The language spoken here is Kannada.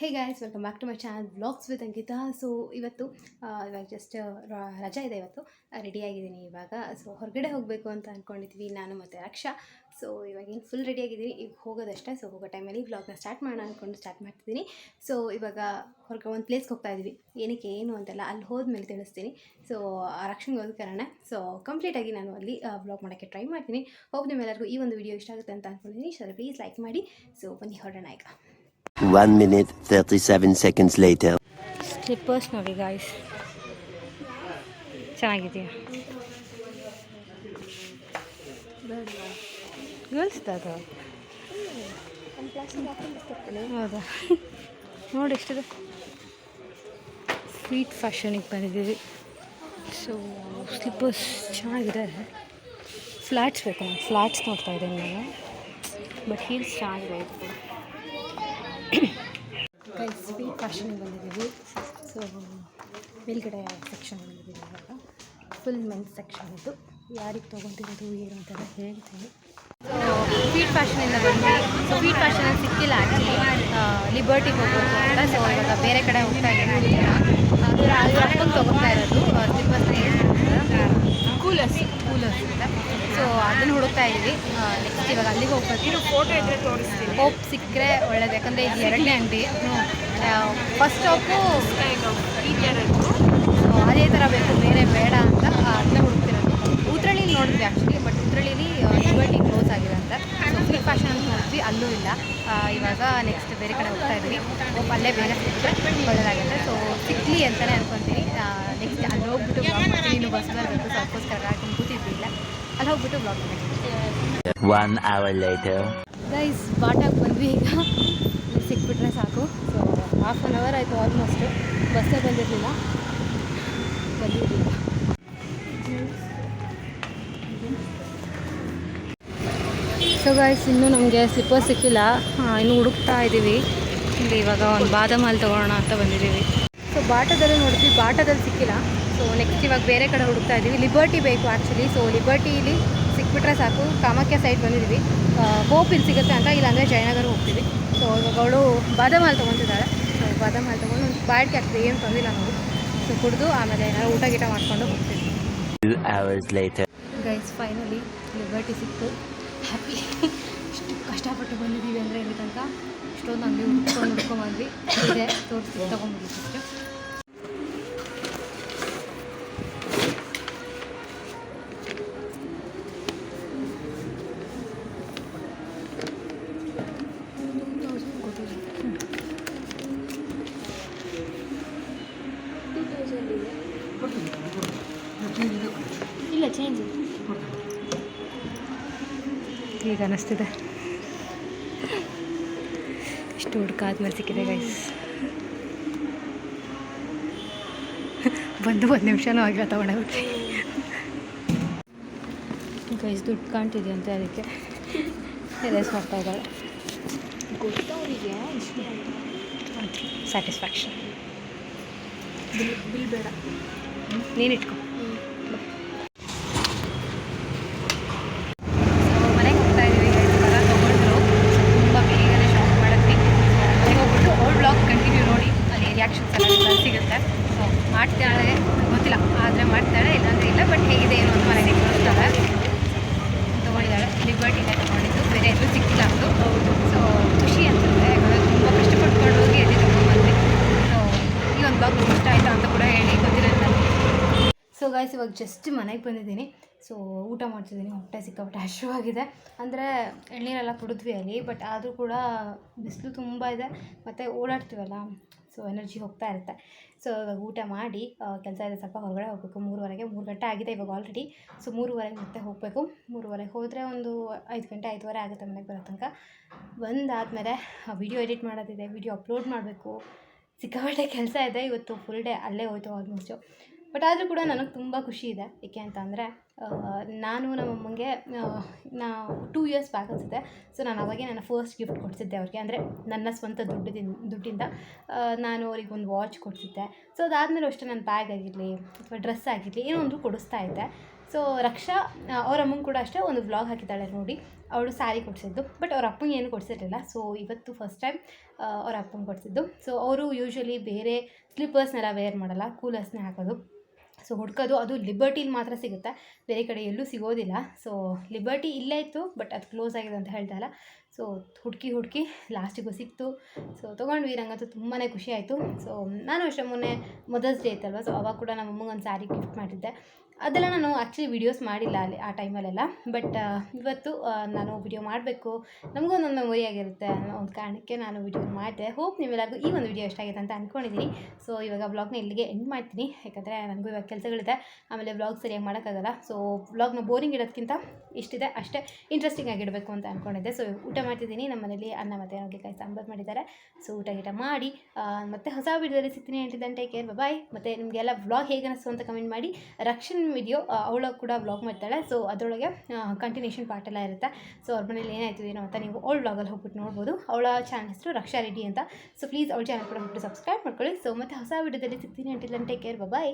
Hey guys welcome back to my channel vlogs with Ankita. So ಇವಾಗ ಜಸ್ಟ್ ರಜಾ ಇದೆ ಇವತ್ತು. ರೆಡಿಯಾಗಿದ್ದೀನಿ ಇವಾಗ. ಸೊ ಹೊರಗಡೆ ಹೋಗಬೇಕು ಅಂತ ಅಂದ್ಕೊಂಡಿದ್ವಿ ನಾನು ಮತ್ತು ರಕ್ಷಾ. ಸೊ ಇವಾಗೇನು ಫುಲ್ ರೆಡಿಯಾಗಿದ್ದೀನಿ, ಈಗ ಹೋಗೋದಷ್ಟೇ. ಸೊ ಹೋಗೋ ಟೈಮಲ್ಲಿ ವ್ಲಾಗ್ನ ಸ್ಟಾರ್ಟ್ ಮಾಡೋಣ ಅಂದ್ಕೊಂಡು ಸ್ಟಾರ್ಟ್ ಮಾಡ್ತಿದ್ದೀನಿ. ಸೊ ಇವಾಗ ಹೊರಗೆ ಒಂದು ಪ್ಲೇಸ್ಗೆ ಹೋಗ್ತಾ ಇದ್ವಿ, ಏನಕ್ಕೆ ಏನು ಅಂತೆಲ್ಲ ಅಲ್ಲಿ ಹೋದ್ಮೇಲೆ ತಿಳಿಸ್ತೀನಿ. ಸೊ ರಕ್ಷಣೆಗೆ ಹೋದ ಕಾರಣ ಸೊ ಕಂಪ್ಲೀಟಾಗಿ ನಾನು ಅಲ್ಲಿ ವ್ಲಾಗ್ ಮಾಡೋಕ್ಕೆ ಟ್ರೈ ಮಾಡ್ತೀನಿ. ಹೋಗಿ ನಿಮ್ಮೆಲ್ಲರಿಗೂ ಈ ಒಂದು ವಿಡಿಯೋ ಇಷ್ಟ ಆಗುತ್ತೆ ಅಂತ ಅಂದ್ಕೊಂಡಿದ್ದೀನಿ. ಸೊ ಪ್ಲೀಸ್ ಲೈಕ್ ಮಾಡಿ. ಸೊ ಬನ್ನಿ ಹೊರಡೋಣ ಈಗ. 1 minute 37 seconds later. ಸ್ಲಿಪ್ಪರ್ಸ್ ನೋಡಿ ಗಾಯ್ಸ್, ಚೆನ್ನಾಗಿದೆಯಾ? ಗರ್ಲ್ಸ್ದು ಅದು ಹೌದಾ? ನೋಡಿ ಎಷ್ಟಿದೆ. ಸ್ವೀಟ್ ಫ್ಯಾಷನಿಗೆ ಬಂದಿದ್ದೀವಿ. ಸೊ ಸ್ಲಿಪ್ಪರ್ಸ್ ಚೆನ್ನಾಗಿದೆ. ಫ್ಲ್ಯಾಟ್ಸ್ ಬೇಕು, ನಾನು ಫ್ಲ್ಯಾಟ್ಸ್ ನೋಡ್ತಾ ಇದ್ದೀನಿ ನಾನು, ಬಟ್ ಹೀಲ್ಸ್ ಚೆನ್ನಾಗಿದೆ. ಸ್ವೀಟ್ ಫ್ಯಾಷನಿಗೆ ಬಂದಿದ್ದೀವಿ. ಸೊ ಮೇಲ್ಗಡೆ ಸೆಕ್ಷನ್ ಬಂದಿದ್ದೀವಿ. ಇವಾಗ ಫುಲ್ ಮೆನ್ಸ್ ಸೆಕ್ಷನ್ ಇದು. ಯಾರಿಗೆ ತೊಗೊತಿರೋದು ಏನು ಅಂತೆಲ್ಲ ಹೇಳ್ತೀನಿ. ಸ್ವೀಟ್ ಫ್ಯಾಷನಿಂದ ಬಂದ್ವಿ. ಸೊ ಸ್ವೀಟ್ ಫ್ಯಾಷನಲ್ಲಿ ಸಿಕ್ಕಿಲ್ಲ ಆ್ಯಕ್ಚುಲಿ, ಲಿಬರ್ಟಿಗೆ ಹೋಗ್ಬೇಕು ಅಂತ. ಸೊ ಇವಾಗ ಬೇರೆ ಕಡೆ ಹೋಗ್ತಾ ಇದ್ದೀನಿ. ಅಪ್ಪಂಗೆ ತೊಗೊತಾ ಇರೋದು ಕೂಲರ್ಸ್ ಅಂತ. ಸೊ ಅದನ್ನು ಹುಡುಕ್ತಾ ಇದ್ದೀವಿ. ನೆಕ್ಸ್ಟ್ ಇವಾಗ ಅಲ್ಲಿಗೆ ಹೋಗ್ಬೇಕು. ಫೋಟೋ ಇದ್ದರೆ ತೋರಿಸ್ತೀನಿ. ಹೋಪ್ ಸಿಕ್ಕರೆ ಒಳ್ಳೇದು, ಯಾಕಂದರೆ ಇದು ಎರಡನೇ ಅಂಗಡಿ. ಫಸ್ಟ್ ಸ್ಟಾಪು ಈ ಥರದ್ದು. ಸೊ ಅದೇ ಥರ ಬೇಕು, ಬೇರೆ ಬೇಡ ಅಂತ ಅದನ್ನ ಹುಡುಕ್ತಿರೋದು. ಉತ್ರಳ್ಳಿಲಿ ನೋಡಿದ್ವಿ ಆ್ಯಕ್ಚುಲಿ, ಬಟ್ ಉತ್ರಳ್ಳಿಲಿ ಲಿಬರ್ಟಿ ಕ್ಲೋಸ್ ಆಗಿದೆ ಅಂತ. ಸೊ ಸ್ವೀಟ್ ಫ್ಯಾಷನ್ ಅಂತ ನೋಡಿದ್ವಿ, ಅಲ್ಲೂ ಇಲ್ಲ. ಇವಾಗ ನೆಕ್ಸ್ಟ್ ಬೇರೆ ಕಡೆ ಹೋಗ್ತಾ ಇದ್ವಿ. ಹೋಪ್ ಅಲ್ಲೇ ಬೇಗ ಸಿಕ್ಕಿದ್ರೆ ಒಳ್ಳೆಯದಾಗುತ್ತೆ. ಸೊ ಸಿಕ್ಕಲಿ ಅಂತಲೇ ಅನ್ಕೊತೀನಿ. ನೆಕ್ಸ್ಟ್ ಅಲ್ಲಿ ಹೋಗ್ಬಿಟ್ಟು ಬ್ಲಾಗ್ ಮಾಡ್ತೀನಿ. ಇನ್ನು ಬಸ್ ಬರಬೇಕು, ಸೊ ಅದಕ್ಕೋಸ್ಕರ ಹಾಕೊಂಡು ಕೂತಿದ್ದಿಲ್ಲ. ಅಲ್ಲಿ ಹೋಗ್ಬಿಟ್ಟು ಬ್ಲಾಗ್ ಮಾಡ್ತೀನಿ. 1 hour later. ಗೈಸ್ ಬಾಟಾಗಿ ಬಂದ್ವಿ. ಈಗ ಸಿಕ್ಬಿಟ್ರೆ ಸಾಕು. ಸೊ ಹಾಫ್ ಆನ್ ಅವರ್ ಆಯಿತು ಆಲ್ಮೋಸ್ಟು. ಬಸ್ಸೇ ಬಂದಿರಲಿಲ್ಲ. ಸೊ ಗೈಸ್ ಇನ್ನೂ ನಮಗೆ ಸ್ಲಿಪ್ಪರ್ ಸಿಕ್ಕಿಲ್ಲ, ಇನ್ನೂ ಹುಡುಕ್ತಾ ಇದ್ದೀವಿ. ಇವಾಗ ಒಂದು ಬಾದಾಮ್ ಹಾಲು ತೊಗೊಳ್ಳೋಣ ಅಂತ ಬಂದಿದ್ದೀವಿ. ಸೊ ಬಾಟದಲ್ಲಿ ನೋಡಿದ್ವಿ, ಬಾಟದಲ್ಲಿ ಸಿಕ್ಕಿಲ್ಲ. ಸೊ ನೆಕ್ಸ್ಟ್ ಇವಾಗ ಬೇರೆ ಕಡೆ ಹುಡುಕ್ತಾ ಇದ್ದೀವಿ. ಲಿಬರ್ಟಿ ಬೇಕು ಆ್ಯಕ್ಚುಲಿ. ಸೊ ಲಿಬರ್ಟಿಲಿ ಸಿಕ್ಬಿಟ್ರೆ ಸಾಕು. ಕಾಮಾಖ್ಯ ಸೈಡ್ ಬಂದಿದ್ದೀವಿ. ಹೋಪ್ ಇಲ್ಲಿ ಸಿಗುತ್ತೆ ಅಂತ, ಇಲ್ಲಾಂದರೆ ಜಯನಗರ ಹೋಗ್ತೀವಿ. ಸೊ ಇವಾಗ ಅವಳು ಬಾದಾಮ್ ಹಾಲು ತೊಗೊತಿದ್ದಾಳೆ. ಸೊ ಬಾದಾಮ್ ಹಾಲು ತೊಗೊಂಡು ಒಂದು ಬಾಡಿಗೆ ಆಗ್ತದೆ, ಏನು ತೊಂದಿಲ್ಲ ನಾವು. ಸೊ ಕುಡಿದು ಆಮೇಲೆ ಏನಾದ್ರು ಊಟ ಗೀಟ ಮಾಡ್ಕೊಂಡು ಹೋಗ್ತೀವಿ. 2 hours later. Guys finally liberty ಸಿಕ್ತು. ಹ್ಯಾಪಿ. ಇಷ್ಟು ಕಷ್ಟಪಟ್ಟು ಬಂದಿದ್ದೀವಿ ಅಂದರೆ ಇಲ್ಲಿ ತನಕ. ಇಷ್ಟೊಂದು ಅಂಗಡಿ ಹುಡ್ಕೊಂಡ್ಬಂದ್ವಿ. ಇದೆ ತೋರಿಸಿ ತೊಗೊಂಡ್ಬಿಡಿ ಫಸ್ಟು. ಇಲ್ಲ ಚೇಂಜ್ ಈಗ ಅನ್ನಿಸ್ತಿದೆ. ಇಷ್ಟು ಹುಡ್ಕಾದ್ಮೇಲೆ ಸಿಕ್ಕಿದೆ ಗೈಸ್. ಬಂದು 1 ನಿಮಿಷನೂ ಆಗಿಲ್ಲ, ತೊಗೊಂಡೋಗ್ಬಿಟ್ರಿ. ಗೈಸ್ ದುಡ್ಡು ಕಾಣ್ತಿದೆ ಅಂತ ಅದಕ್ಕೆ ರೇಸ್ ಮಾಡ್ತಾ ಇದ್ದಾಳೆ. ಗೊತ್ತವರಿಗೆ ಸ್ಯಾಟಿಸ್ಫ್ಯಾಕ್ಷನ್. ಬಿಲ್ ಬೇಡ, ನೀನಿಟ್ಕೊ. ಮನೆಗೆ ಹೋಗ್ತಾ ಇದ್ದೀವಿ. ಇವಾಗ ತೊಗೊಂಡ್ರು ತುಂಬ ಬೇಗನೆ ಶಾಪ್ ಮಾಡಿದ್ವಿ. ಮನೆಗೆ ಹೋಗ್ಬಿಟ್ಟು ಓಲ್ಡ್ ಬ್ಲಾಗ್ ಕಂಟಿನ್ಯೂ ನೋಡಿ, ಅಲ್ಲಿ ರಿಯಾಕ್ಷನ್ಸ್ ಎಲ್ಲ ಸಿಗುತ್ತೆ. ಸೊ ಮಾಡ್ತಾಳೆ ಗೊತ್ತಿಲ್ಲ, ಆದರೆ ಮಾಡ್ತಾಳೆ, ಇಲ್ಲಾಂದರೆ ಇಲ್ಲ. ಬಟ್ ಹೇಗಿದೆ ಏನು ಅಂತ ಮನೆಗೆ ತೋರಿಸ್ತಾಳೆ. ತೊಗೊಂಡಿದ್ದಾಳೆ. ಲಿಬರ್ಟಿನೇ ತೊಗೊಂಡಿದ್ದು, ಬೇರೆ ಎಲ್ಲೂ ಸಿಕ್ಕಿಲ್ಲ ಅದು. ಸೊ ಖುಷಿ ಅನಿಸುತ್ತೆ, ಯಾಕಂದರೆ ತುಂಬ ಕಷ್ಟಪಟ್ಕೊಂಡು ಹೋಗಿ ಎಲ್ಲಿ ತೊಗೊಂಡ್ಬಂದ್ವಿ. ಸೊ ಈ ಒಂದು ಬ್ಲಾಗ್ ಇಷ್ಟ ಆಯಿತಾ ಅಂತ ಕೂಡ ಹೇಳಿ, ಗೊತ್ತಿರೋದು ನನಗೆ. ಸೊ ಗಾಯ್ಸ್ ಇವಾಗ ಜಸ್ಟ್ ಮನೆಗೆ ಬಂದಿದ್ದೀನಿ. ಸೊ ಊಟ ಮಾಡ್ತಿದ್ದೀನಿ. ಹೊಟ್ಟೆ ಸಿಕ್ಕಾಪಟ್ಟೆ ಹಸಿವಾಗಿದೆ. ಅಂದರೆ ಎಳ್ನೀರೆಲ್ಲ ಕುಡಿದ್ವಿ ಅಲ್ಲಿ, ಬಟ್ ಆದರೂ ಕೂಡ ಬಿಸಿಲು ತುಂಬ ಇದೆ ಮತ್ತು ಓಡಾಡ್ತೀವಲ್ಲ, ಸೊ ಎನರ್ಜಿ ಹೋಗ್ತಾ ಇರುತ್ತೆ. ಸೊ ಇವಾಗ ಊಟ ಮಾಡಿ ಕೆಲಸ ಇದೆ ಸ್ವಲ್ಪ, ಹೊರಗಡೆ ಹೋಗಬೇಕು. 3:30 3 ಗಂಟೆ ಆಗಿದೆ ಇವಾಗ ಆಲ್ರೆಡಿ. ಸೊ 3:30 ಮತ್ತೆ ಹೋಗಬೇಕು. 3:30 ಹೋದರೆ ಒಂದು 5 ಗಂಟೆ 5:30 ಆಗುತ್ತೆ ಮನೆಗೆ ಬರೋ ತನಕ. ಬಂದಾದಮೇಲೆ ವಿಡಿಯೋ ಎಡಿಟ್ ಮಾಡೋದಿದೆ, ವಿಡಿಯೋ ಅಪ್ಲೋಡ್ ಮಾಡಬೇಕು. ಸಿಕ್ಕಾಪಟ್ಟೆ ಕೆಲಸ ಇದೆ. ಇವತ್ತು ಫುಲ್ ಡೇ ಅಲ್ಲೇ ಹೋಯ್ತು ಆಲ್ಮೋಸ್ಟು. ಬಟ್ ಆದರೂ ಕೂಡ ನನಗೆ ತುಂಬ ಖುಷಿ ಇದೆ. ಏಕೆ ಅಂತ ಅಂದರೆ ನಾನು ನಮ್ಮಮ್ಮಂಗೆ 2 ಇಯರ್ಸ್ ಬ್ಯಾಕ್ ಅನಿಸುತ್ತೆ. ಸೊ ನಾನು ಅವಾಗೆ ನನ್ನ ಫಸ್ಟ್ ಗಿಫ್ಟ್ ಕೊಡಿಸಿದ್ದೆ ಅವ್ರಿಗೆ. ಅಂದರೆ ನನ್ನ ಸ್ವಂತ ದುಡ್ಡಿಂದ ನಾನು ಅವ್ರಿಗೆ ಒಂದು ವಾಚ್ ಕೊಡಿಸಿದ್ದೆ. ಸೊ ಅದಾದಮೇಲೆ ಅಷ್ಟೇ ನನ್ನ ಬ್ಯಾಗ್ ಆಗಿರಲಿ ಅಥವಾ ಡ್ರೆಸ್ ಆಗಿರಲಿ ಏನೋ ಒಂದು ಕೊಡಿಸ್ತಾ ಇದ್ದೆ. ಸೊ ರಕ್ಷಾ ಅವ್ರ ಅಮ್ಮಂಗೆ ಕೂಡ ಅಷ್ಟೇ ಒಂದು ವ್ಲಾಗ್ ಹಾಕಿದ್ದಾಳೆ ನೋಡಿ. ಅವಳು ಸ್ಯಾರಿ ಕೊಡಿಸಿದ್ದು, ಬಟ್ ಅವ್ರ ಅಪ್ಪಂಗೆ ಏನು ಕೊಡಿಸಿರಲಿಲ್ಲ. ಸೊ ಇವತ್ತು ಫಸ್ಟ್ ಟೈಮ್ ಅವ್ರ ಅಪ್ಪಂಗೆ ಕೊಡಿಸಿದ್ದು. ಸೊ ಅವರು ಯೂಶ್ವಲಿ ಬೇರೆ ಸ್ಲಿಪ್ಪರ್ಸ್ನೆಲ್ಲ ವೇರ್ ಮಾಡಲ್ಲ, ಕೂಲರ್ಸ್ನೇ ಹಾಕೋದು. ಸೊ ಹುಡ್ಕೋದು ಅದು ಲಿಬರ್ಟಿಲಿ ಮಾತ್ರ ಸಿಗುತ್ತೆ, ಬೇರೆ ಕಡೆ ಎಲ್ಲೂ ಸಿಗೋದಿಲ್ಲ. ಸೊ ಲಿಬರ್ಟಿ ಇಲ್ಲೇ ಇತ್ತು, ಬಟ್ ಅದು ಕ್ಲೋಸ್ ಆಗಿದೆ ಅಂತ ಹೇಳ್ತಾ ಇಲ್ಲ. ಸೊ ಹುಡುಕಿ ಲಾಸ್ಟಿಗೂ ಸಿಕ್ತು. ಸೊ ತೊಗೊಂಡ್ವಿ. ನಂಗಂತೂ ತುಂಬಾ ಖುಷಿ ಆಯಿತು. ಸೊ ನಾನು ಅಷ್ಟೇ ಮೊನ್ನೆ ಮದರ್ಸ್ ಡೇ ಇತ್ತಲ್ವ, ಸೊ ಅವಾಗ ಕೂಡ ನಮ್ಮ ಅಮ್ಮಂಗೆ ಒಂದು ಸ್ಯಾರಿ ಗಿಫ್ಟ್ ಮಾಡಿದ್ದೆ. ಅದೆಲ್ಲ ನಾನು ಆ್ಯಕ್ಚುಲಿ ವೀಡಿಯೋಸ್ ಮಾಡಿಲ್ಲ ಅಲ್ಲಿ ಆ ಟೈಮಲ್ಲೆಲ್ಲ. ಬಟ್ ಇವತ್ತು ನಾನು ವಿಡಿಯೋ ಮಾಡಬೇಕು, ನಮಗೂ ಒಂದೊಂದು ಮೆಮೊರಿ ಆಗಿರುತ್ತೆ ಅನ್ನೋ ಒಂದು ಕಾರಣಕ್ಕೆ ನಾನು ವಿಡಿಯೋ ಮಾಡಿದೆ. ಹೋಪ್ ನೀವೆಲ್ಲರಿಗೂ ಈ ಒಂದು ವಿಡಿಯೋ ಇಷ್ಟ ಆಗಿದೆ ಅಂತ ಅಂದ್ಕೊಂಡಿದ್ದೀನಿ. ಸೊ ಇವಾಗ ವ್ಲಾಗ್ನ ಇಲ್ಲಿಗೆ ಎಂಡ್ ಮಾಡ್ತೀನಿ, ಯಾಕಂದರೆ ನನಗೂ ಇವಾಗ ಕೆಲಸಗಳಿದೆ, ಆಮೇಲೆ ವ್ಲಾಗ್ ಸರಿಯಾಗಿ ಮಾಡೋಕ್ಕಾಗಲ್ಲ. ಸೊ ವ್ಲಾಗ್ನ ಬೋರಿಂಗ್ ಇಡೋದಕ್ಕಿಂತ ಇಷ್ಟಿದೆ ಅಷ್ಟೇ ಇಂಟ್ರೆಸ್ಟಿಂಗ್ ಆಗಿಡಬೇಕು ಅಂತ ಅಂದ್ಕೊಂಡಿದ್ದೆ. ಸೊ ಊಟ ಮಾಡ್ತಿದ್ದೀನಿ. ನಮ್ಮ ಮನೇಲಿ ಅನ್ನ ಮತ್ತು ನುಗ್ಗೆಕಾಯಿ ಸಾಂಬಾರು ಮಾಡಿದ್ದಾರೆ. ಸೊ ಊಟ ಮಾಡಿ ಮತ್ತೆ ಹೊಸ ವಿಡಿಯೋದಲ್ಲಿ ಸಿಗ್ತೀನಿ. ಅಂಟಿದ್ದಂತೆ ಟೇಕ್ ಕೇರ್, ಬಾಯ್. ಮತ್ತು ನಿಮಗೆಲ್ಲ ವ್ಲಾಗ್ ಹೇಗೆ ಅನ್ನಿಸ್ತು ಅಂತ ಕಮೆಂಟ್ ಮಾಡಿ. ರಕ್ಷನ್ ವಿಡಿಯೋ ಅವಳು ಕೂಡ ವ್ಲಾಗ್ ಮಾಡ್ತಾಳೆ. ಸೊ ಅದರೊಳಗೆ ಕಂಟಿನ್ಯೂಷನ್ ಪಾರ್ಟ್ ಎಲ್ಲ ಇರುತ್ತೆ. ಸೊ ಅವ್ರ ಮನೇಲಿ ಏನಾಯಿತು ಏನೋ ಅಂತ ನೀವು ಓಲ್ಡ್ ವ್ಲಾಗಲ್ಲಿ ಹೋಗ್ಬಿಟ್ಟು ನೋಡ್ಬೋದು. ಅವಳ ಚಾನಲ್ ಹೆಸರು ರಕ್ಷಾ ರೆಡ್ಡಿ ಅಂತ. ಸೊ ಪ್ಲೀಸ್ ಅವಳ ಚಾನಲ್ ಕೂಡ ಹೋಗ್ಬಿಟ್ಟು ಸಬ್ಸ್ಕ್ರೈಬ್ ಮಾಡ್ಕೊಳ್ಳಿ. ಸೊ ಮತ್ತೆ ಹೊಸ ವಿಡಿಯೋದಲ್ಲಿ ಸಿಗ್ತೀನಿ. ಅಂಟಿದ್ದಂತೆ ಟೇಕ್ ಕೇರ್, ಬಾಯ್.